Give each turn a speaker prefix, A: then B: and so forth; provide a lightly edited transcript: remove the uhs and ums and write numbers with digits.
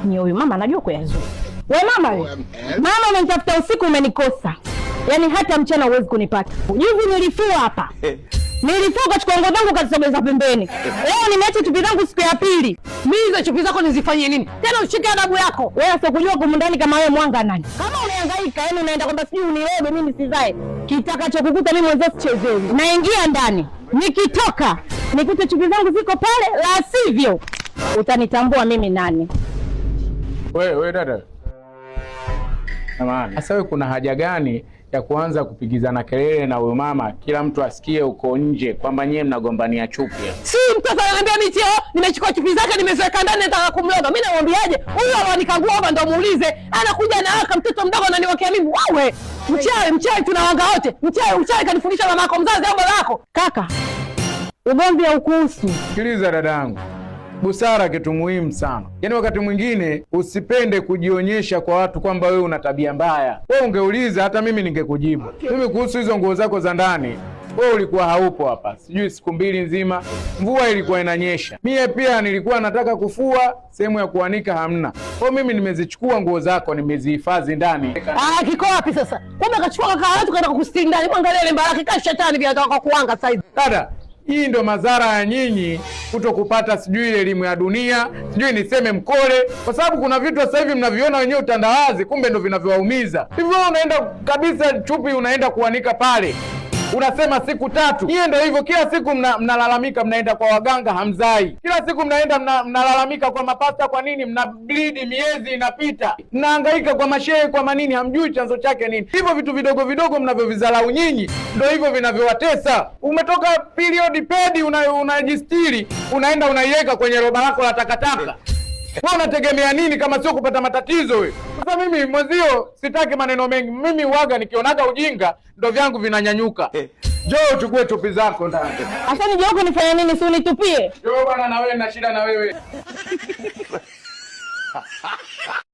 A: Ni huyu mama anajua kuyazua. Wewe mama wewe. Mama umenitafuta usiku umenikosa. Yaani hata mchana huwezi kunipata. Juzi nilifua hapa. Nilifua kachukua nguo zangu kazisogeza pembeni. Leo nimeacha chupi zangu siku ya pili.
B: Mimi hizo chupi zako nizifanyie nini? Tena ushike adabu yako.
A: Wewe sio kujua huko ndani kama wewe mwanga nani. Kama unahangaika yaani unaenda kwamba sijui unilebe mimi sizae. Kitakachokukuta mimi mwenyewe sichezewi. Naingia ndani. Nikitoka nikute chupi zangu ziko pale, la sivyo utanitambua mimi nani.
C: Wewe dada. Jamani, sasa wewe kuna haja gani ya kuanza kupigizana kelele na huyo mama kila mtu asikie uko nje kwamba nyie mnagombania chupi?
B: Si mtoto ananiambia mimi nimechukua chupi zake nimeziweka ndani nataka kumloga. Mimi namwambiaje? Huyu alonikagua hapa ndo muulize. Anakuja na aka mtoto mdogo ananiwekea mimi. Wewe, mchawi tunawanga wote. Mchawi kanifundisha mama yako mzazi au baba yako?
A: Kaka, ugomvi haukuhusu.
C: Sikiliza dadangu. Busara kitu muhimu sana. Yaani wakati mwingine usipende kujionyesha kwa watu kwamba wewe una tabia mbaya. Wewe ungeuliza hata mimi ningekujibu. Mimi kuhusu hizo nguo zako za ndani, wewe ulikuwa haupo hapa. Sijui siku 2 nzima, mvua ilikuwa inanyesha. Mie pia nilikuwa nataka kufua, sehemu ya kuanika hamna. Kwa mimi nimezichukua nguo zako nimezihifadhi ndani.
B: Kiko wapi sasa? Kumbe akachukua kaka watu kaenda kukustiri ndani. Mwangalie ile baraka kama shetani vile anataka kuanga sasa hivi.
C: Dada, hii ndo madhara ya nyinyi kutokupata sijui ile elimu ya dunia, sijui niseme mkole, kwa sababu kuna vitu sasa hivi mnaviona wenyewe utandawazi, kumbe ndo vinavyowaumiza. Hivyo unaenda kabisa chupi unaenda kuanika pale. Unasema siku 3. Yeye ndio hivyo, kila siku mnalalamika mnaenda kwa waganga hamzai. Kila siku mnaenda mnalalamika kwa mapasta, kwa nini mna bleed miezi inapita. Mnahangaika kwa mashehe kwa manini, hamjui chanzo chake nini. Hivyo vitu vidogo vidogo mnavyovizalau nyinyi ndio hivyo vinavyowatesa. Umetoka period pedi unajistiri, unaenda unaiweka kwenye roba lako la takataka. Wewe unategemea nini kama sio kupata matatizo wewe? Sasa mimi mwenzio sitaki maneno mengi. Mimi uaga nikionaga ujinga ndo vyangu vinanyanyuka. Njoo uchukue chupi zako ndani.
A: Sasa nije huko nifanye nini? Si unitupie?
C: Njoo bwana, na wewe na shida na wewe.